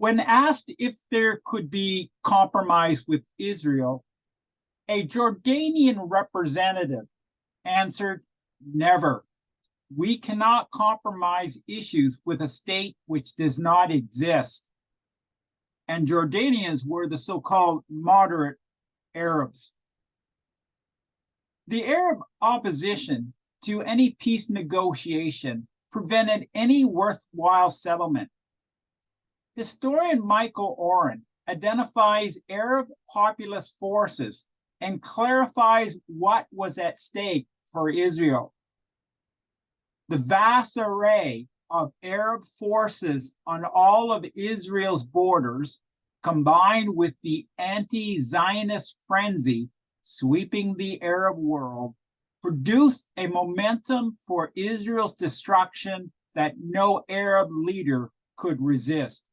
When asked if there could be compromise with Israel, a Jordanian representative answered, "Never. We cannot compromise issues with a state which does not exist." And Jordanians were the so-called moderate Arabs. The Arab opposition to any peace negotiation prevented any worthwhile settlement. Historian Michael Oren identifies Arab populist forces and clarifies what was at stake for Israel. The vast array of Arab forces on all of Israel's borders, combined with the anti-Zionist frenzy sweeping the Arab world, produced a momentum for Israel's destruction that no Arab leader could resist.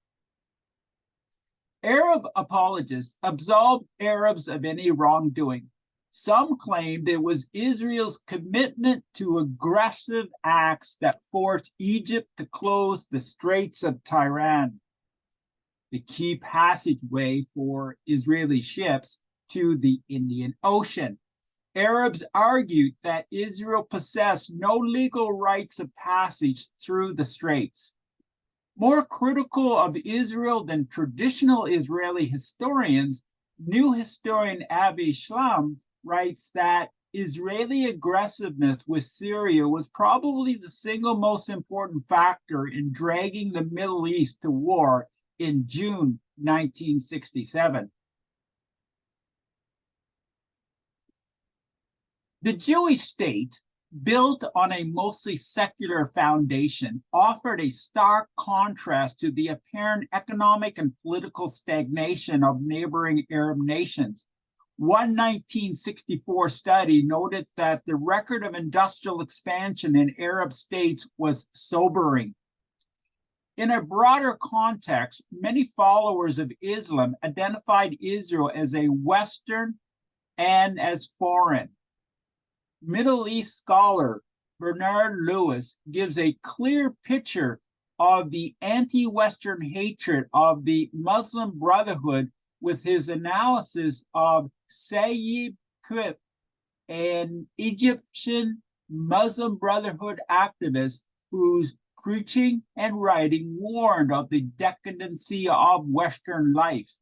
Arab apologists absolved Arabs of any wrongdoing. Some claimed it was Israel's commitment to aggressive acts that forced Egypt to close the Straits of Tiran, the key passageway for Israeli ships to the Indian Ocean. Arabs argued that Israel possessed no legal rights of passage through the straits. More critical of Israel than traditional Israeli historians, new historian Avi Shlam writes that Israeli aggressiveness with Syria was probably the single most important factor in dragging the Middle East to war in June 1967. The Jewish state, built on a mostly secular foundation, offered a stark contrast to the apparent economic and political stagnation of neighboring Arab nations. One 1964 study noted that the record of industrial expansion in Arab states was sobering. In a broader context, many followers of Islam identified Israel as a Western and as foreign. Middle East scholar Bernard Lewis gives a clear picture of the anti-Western hatred of the Muslim Brotherhood with his analysis of Sayyid Qutb, an Egyptian Muslim Brotherhood activist whose preaching and writing warned of the decadency of Western life.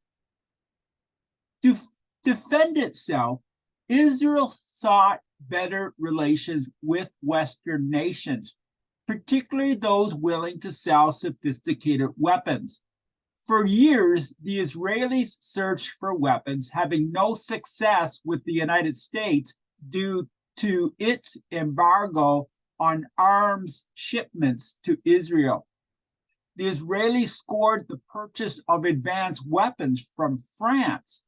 To defend itself, Israel sought better relations with Western nations, particularly those willing to sell sophisticated weapons. For years, the Israelis searched for weapons, having no success with the United States due to its embargo on arms shipments to Israel. The Israelis scored the purchase of advanced weapons from France,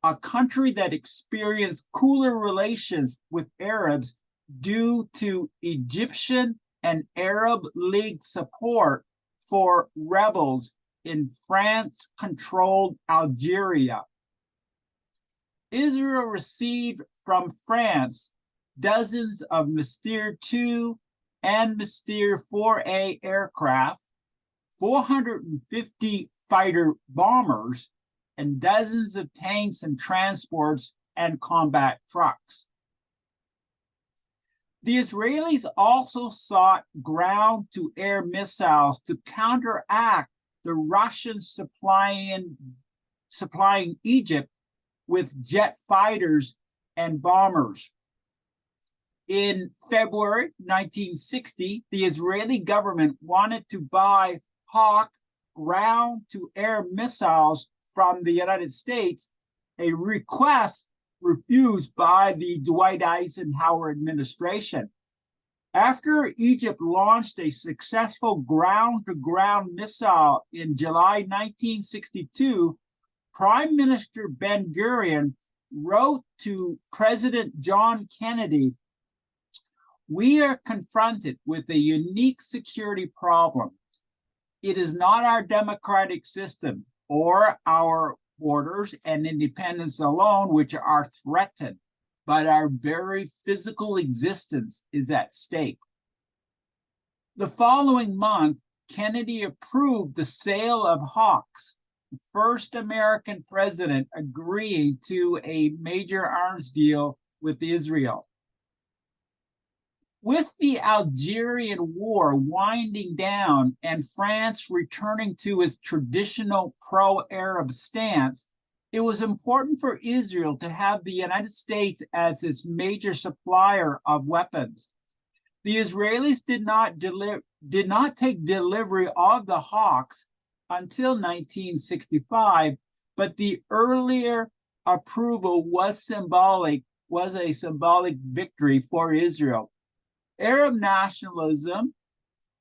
a country that experienced cooler relations with Arabs due to Egyptian and Arab League support for rebels in France-controlled Algeria. Israel received from France dozens of Mystère 2 and Mystère 4A aircraft, 450 fighter bombers, and dozens of tanks and transports and combat trucks. The Israelis also sought ground-to-air missiles to counteract the Russians supplying Egypt with jet fighters and bombers. In February 1960, the Israeli government wanted to buy Hawk ground-to-air missiles from the United States, a request refused by the Dwight Eisenhower administration. After Egypt launched a successful ground-to-ground missile in July 1962, Prime Minister Ben-Gurion wrote to President John Kennedy, "We are confronted with a unique security problem. It is not our democratic system or our borders and independence alone which are threatened, but our very physical existence is at stake." The following month, Kennedy approved the sale of Hawks, the first American president agreeing to a major arms deal with Israel. With the Algerian War winding down and France returning to its traditional pro-Arab stance, it was important for Israel to have the United States as its major supplier of weapons. The Israelis did not take delivery of the Hawks until 1965, but the earlier approval was a symbolic victory for Israel. Arab nationalism,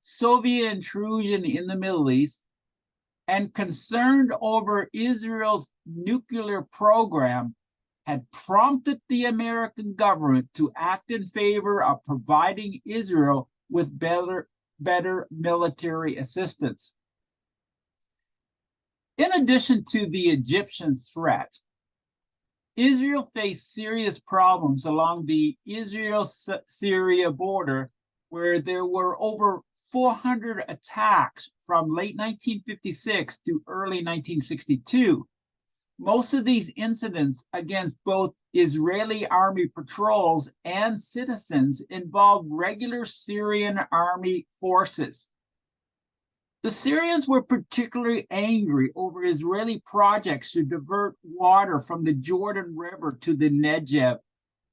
Soviet intrusion in the Middle East, and concern over Israel's nuclear program had prompted the American government to act in favor of providing Israel with better military assistance. In addition to the Egyptian threat, Israel faced serious problems along the Israel-Syria border, where there were over 400 attacks from late 1956 to early 1962. Most of these incidents against both Israeli army patrols and citizens involved regular Syrian army forces. The Syrians were particularly angry over Israeli projects to divert water from the Jordan River to the Negev,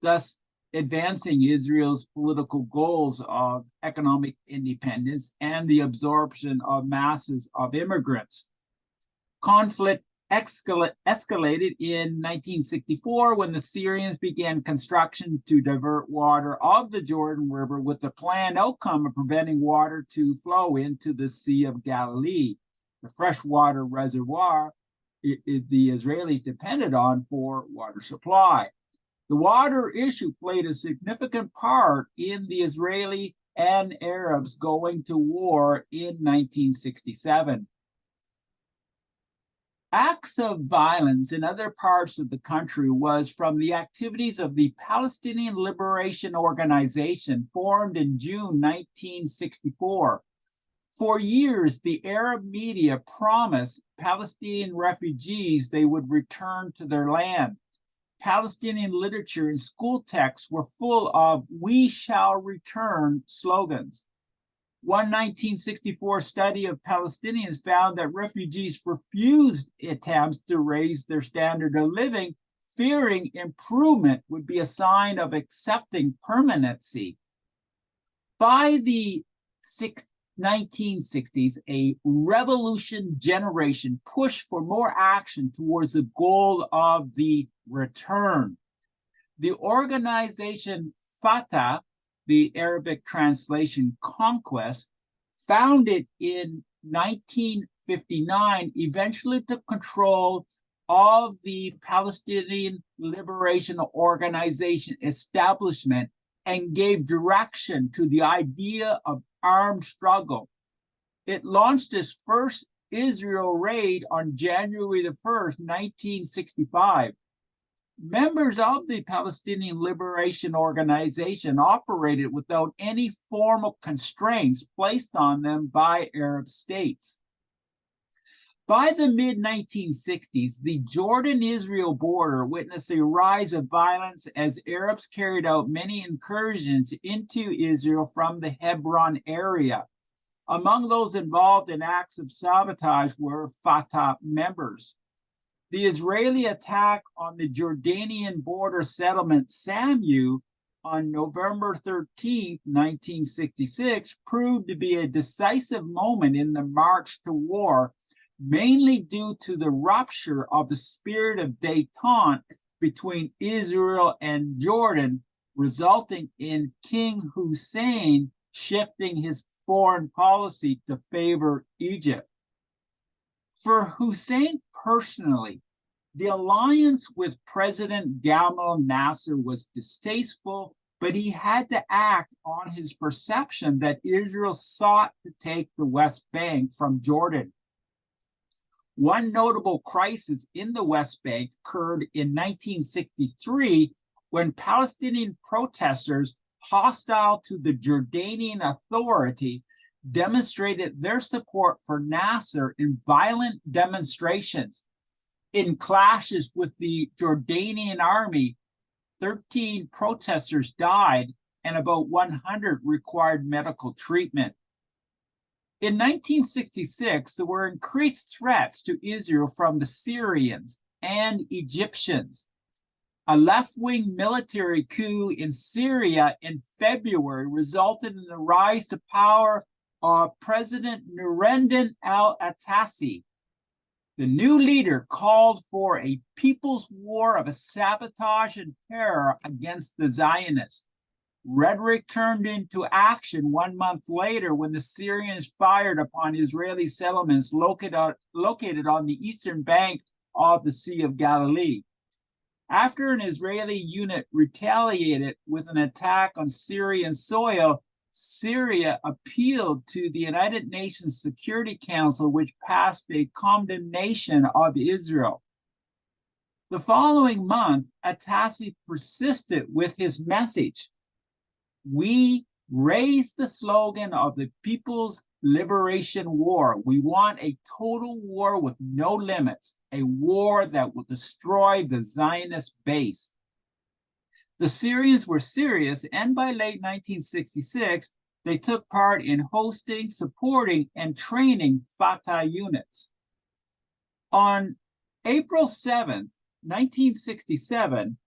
thus advancing Israel's political goals of economic independence and the absorption of masses of immigrants. Conflict escalated in 1964 when the Syrians began construction to divert water of the Jordan River with the planned outcome of preventing water to flow into the Sea of Galilee, the freshwater reservoir the Israelis depended on for water supply. The water issue played a significant part in the Israeli and Arabs going to war in 1967. Acts of violence in other parts of the country was from the activities of the Palestinian Liberation Organization, formed in June 1964. For years, the Arab media promised Palestinian refugees they would return to their land. Palestinian literature and school texts were full of "we shall return" slogans. One 1964 study of Palestinians found that refugees refused attempts to raise their standard of living, fearing improvement would be a sign of accepting permanency. By the 1960s, a revolution generation pushed for more action towards the goal of the return. The organization Fatah, the Arabic translation Conquest, founded in 1959, eventually took control of the Palestinian Liberation Organization establishment and gave direction to the idea of armed struggle. It launched its first Israel raid on January the 1st, 1965. Members of the Palestinian Liberation Organization operated without any formal constraints placed on them by Arab states. By the mid-1960s, the Jordan-Israel border witnessed a rise of violence as Arabs carried out many incursions into Israel from the Hebron area. Among those involved in acts of sabotage were Fatah members. The Israeli attack on the Jordanian border settlement Samu on November 13, 1966, proved to be a decisive moment in the march to war, mainly due to the rupture of the spirit of détente between Israel and Jordan, resulting in King Hussein shifting his foreign policy to favor Egypt. For Hussein personally, the alliance with President Gamal Nasser was distasteful, but he had to act on his perception that Israel sought to take the West Bank from Jordan. One notable crisis in the West Bank occurred in 1963 when Palestinian protesters hostile to the Jordanian Authority demonstrated their support for Nasser in violent demonstrations. In clashes with the Jordanian army, 13 protesters died and about 100 required medical treatment. In 1966, there were increased threats to Israel from the Syrians and Egyptians. A left-wing military coup in Syria in February resulted in the rise to power of President Nureddin al-Atassi. The new leader called for a people's war of sabotage and terror against the Zionists. Rhetoric turned into action 1 month later when the Syrians fired upon Israeli settlements located on the eastern bank of the Sea of Galilee. After an Israeli unit retaliated with an attack on Syrian soil, Syria appealed to the United Nations Security Council, which passed a condemnation of Israel. The following month, Atassi persisted with his message. We raised the slogan of the People's Liberation War. We want a total war with no limits, a war that will destroy the Zionist base. The Syrians were serious, and by late 1966, they took part in hosting, supporting, and training Fatah units. On April 7th, 1967,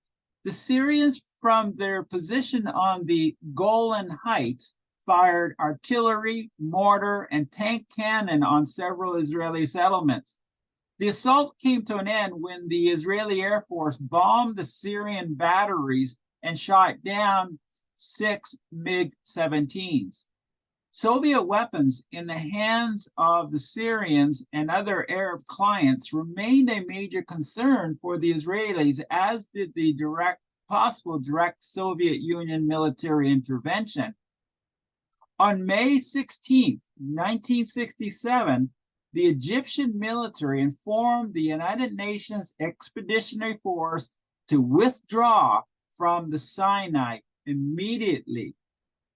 the Syrians from their position on the Golan Heights fired artillery, mortar, and tank cannon on several Israeli settlements. The assault came to an end when the Israeli Air Force bombed the Syrian batteries and shot down 6 MiG-17s. Soviet weapons in the hands of the Syrians and other Arab clients remained a major concern for the Israelis, as did the possible direct Soviet Union military intervention. On May 16, 1967, the Egyptian military informed the United Nations Expeditionary Force to withdraw from the Sinai immediately,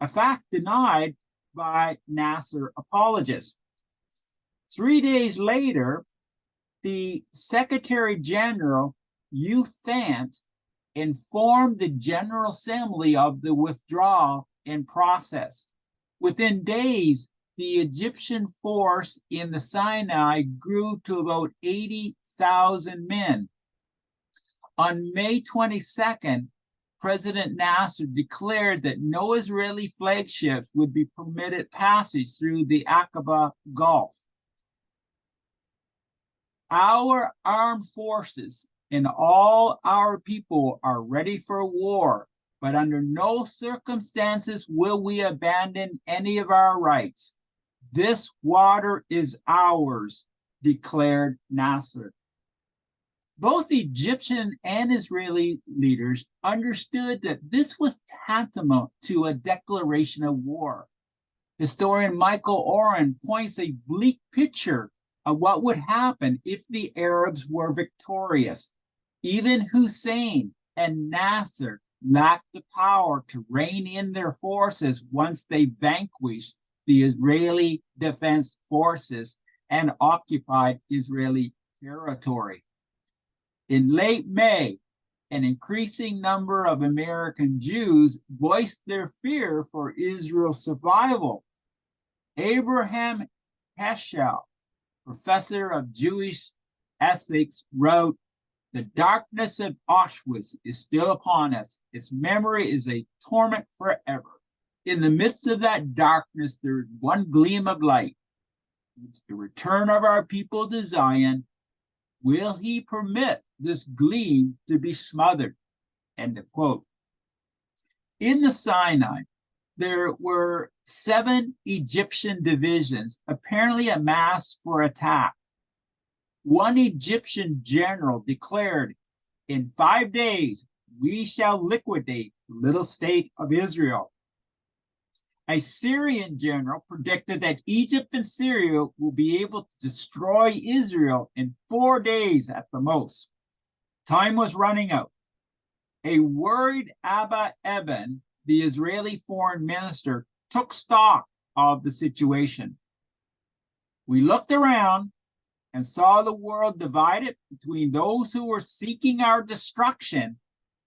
a fact denied by Nasser apologists. 3 days later, the Secretary General, U Thant, informed the General Assembly of the withdrawal in process. Within days, the Egyptian force in the Sinai grew to about 80,000 men. On May 22nd, President Nasser declared that no Israeli flagships would be permitted passage through the Aqaba Gulf. Our armed forces and all our people are ready for war, but under no circumstances will we abandon any of our rights. This water is ours, declared Nasser. Both Egyptian and Israeli leaders understood that this was tantamount to a declaration of war. Historian Michael Oren points a bleak picture of what would happen if the Arabs were victorious. Even Hussein and Nasser lacked the power to rein in their forces once they vanquished the Israeli Defense Forces and occupied Israeli territory. In late May, an increasing number of American Jews voiced their fear for Israel's survival. Abraham Heschel, professor of Jewish ethics, wrote, "The darkness of Auschwitz is still upon us. Its memory is a torment forever. In the midst of that darkness, there is one gleam of light. It's the return of our people to Zion. Will he permit this gleam to be smothered?" End of quote. In the Sinai, there were 7 Egyptian divisions apparently amassed for attack. One Egyptian general declared, "In 5 days, we shall liquidate the little state of Israel." A Syrian general predicted that Egypt and Syria will be able to destroy Israel in 4 days at the most. Time was running out. A worried Abba Eban, the Israeli foreign minister, took stock of the situation. We looked around and saw the world divided between those who were seeking our destruction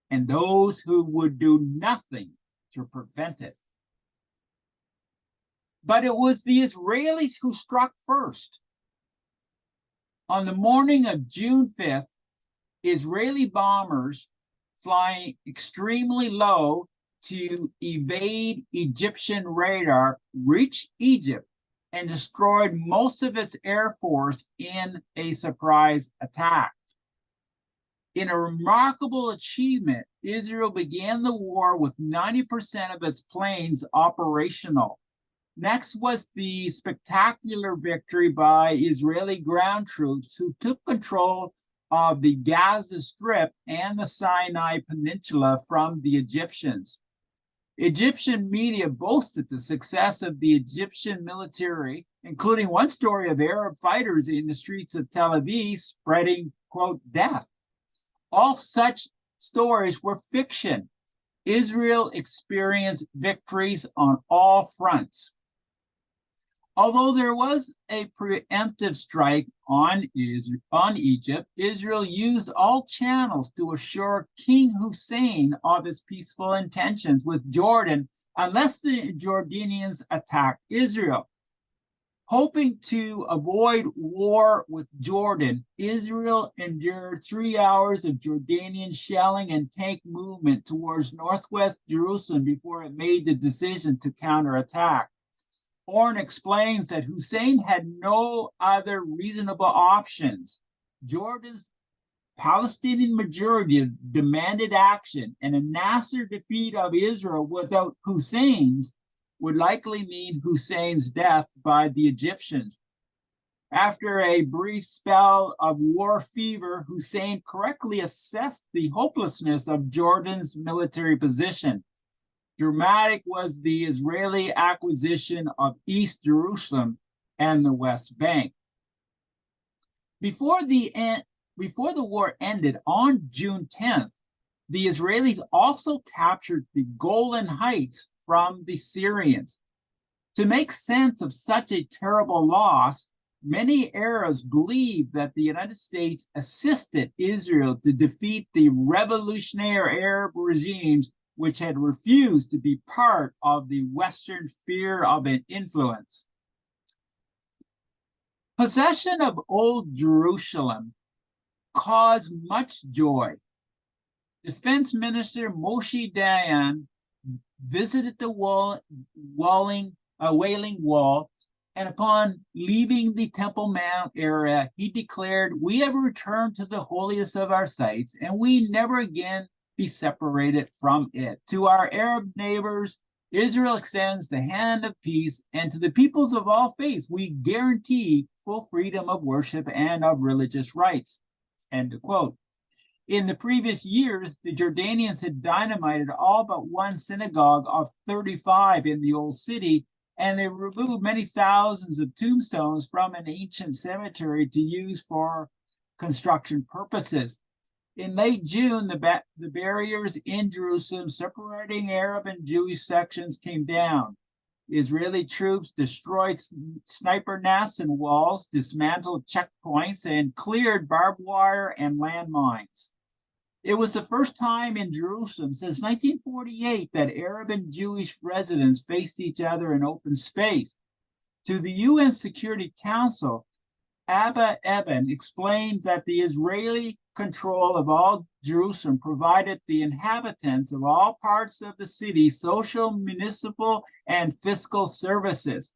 and those who would do nothing to prevent it. But it was the Israelis who struck first. On the morning of June 5th, Israeli bombers flying extremely low to evade Egyptian radar reached Egypt and destroyed most of its air force in a surprise attack. In a remarkable achievement, Israel began the war with 90% of its planes operational. Next was the spectacular victory by Israeli ground troops who took control of the Gaza Strip and the Sinai Peninsula from the Egyptians. Egyptian media boasted the success of the Egyptian military, including one story of Arab fighters in the streets of Tel Aviv spreading, quote, death. All such stories were fiction. Israel experienced victories on all fronts. Although there was a preemptive strike on Egypt, Israel used all channels to assure King Hussein of his peaceful intentions with Jordan unless the Jordanians attacked Israel. Hoping to avoid war with Jordan, Israel endured 3 hours of Jordanian shelling and tank movement towards northwest Jerusalem before it made the decision to counterattack. Orn explains that Hussein had no other reasonable options. Jordan's Palestinian majority demanded action, and a Nasser defeat of Israel without Hussein's would likely mean Hussein's death by the Egyptians. After a brief spell of war fever, Hussein correctly assessed the hopelessness of Jordan's military position. Dramatic was the Israeli acquisition of East Jerusalem and the West Bank. Before the war ended on June 10th, the Israelis also captured the Golan Heights from the Syrians. To make sense of such a terrible loss, many Arabs believe that the United States assisted Israel to defeat the revolutionary Arab regimes which had refused to be part of the Western sphere of influence. Possession of Old Jerusalem caused much joy. Defense Minister Moshe Dayan visited the Wailing Wall, and upon leaving the Temple Mount area, he declared, "We have returned to the holiest of our sites, and we never again be separated from it. To our Arab neighbors, Israel extends the hand of peace, and to the peoples of all faiths, we guarantee full freedom of worship and of religious rights." End of quote. In the previous years, the Jordanians had dynamited all but one synagogue of 35 in the old city, and they removed many thousands of tombstones from an ancient cemetery to use for construction purposes. In late June, the barriers in Jerusalem separating Arab and Jewish sections came down. Israeli troops destroyed sniper nests and walls, dismantled checkpoints, and cleared barbed wire and landmines. It was the first time in Jerusalem since 1948 that Arab and Jewish residents faced each other in open space. To the UN Security Council, Abba Eban explained that the Israeli control of all Jerusalem provided the inhabitants of all parts of the city social, municipal, and fiscal services.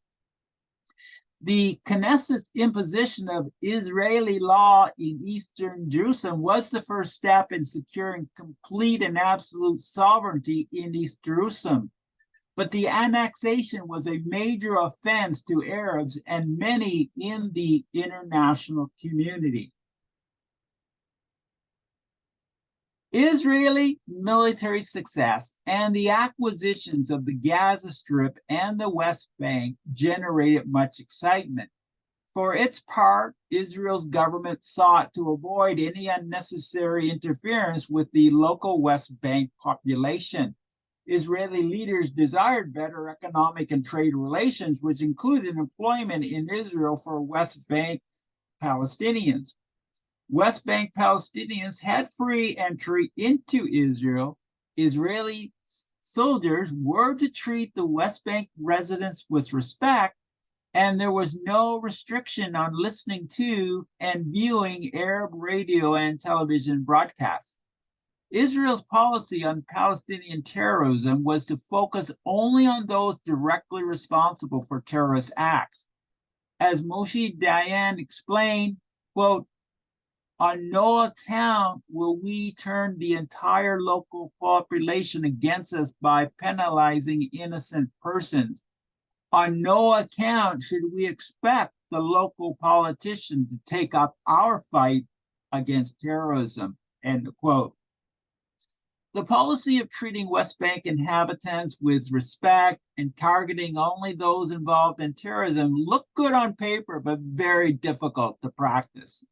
The Knesset's imposition of Israeli law in eastern Jerusalem was the first step in securing complete and absolute sovereignty in East Jerusalem. But the annexation was a major offense to Arabs and many in the international community. Israeli military success and the acquisitions of the Gaza Strip and the West Bank generated much excitement. For its part, Israel's government sought to avoid any unnecessary interference with the local West Bank population. Israeli leaders desired better economic and trade relations, which included employment in Israel for West Bank Palestinians. West Bank Palestinians had free entry into Israel. Israeli soldiers were to treat the West Bank residents with respect, and there was no restriction on listening to and viewing Arab radio and television broadcasts. Israel's policy on Palestinian terrorism was to focus only on those directly responsible for terrorist acts. As Moshe Dayan explained, quote, on no account will we turn the entire local population against us by penalizing innocent persons. On no account should we expect the local politician to take up our fight against terrorism, end quote. The policy of treating West Bank inhabitants with respect and targeting only those involved in terrorism looked good on paper, but very difficult to practice.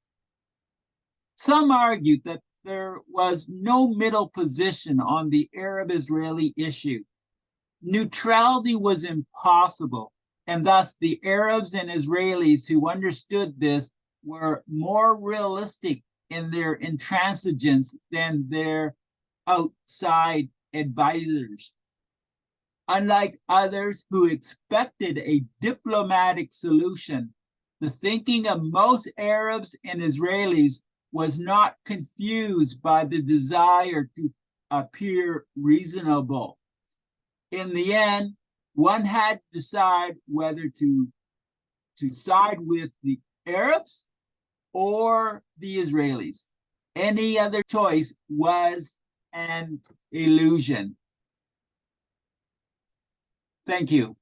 Some argued that there was no middle position on the Arab-Israeli issue. Neutrality was impossible, and thus the Arabs and Israelis who understood this were more realistic in their intransigence than their outside advisors. Unlike others who expected a diplomatic solution, the thinking of most Arabs and Israelis was not confused by the desire to appear reasonable. In the end, one had to decide whether to side with the Arabs or the Israelis. Any other choice was an illusion. Thank you.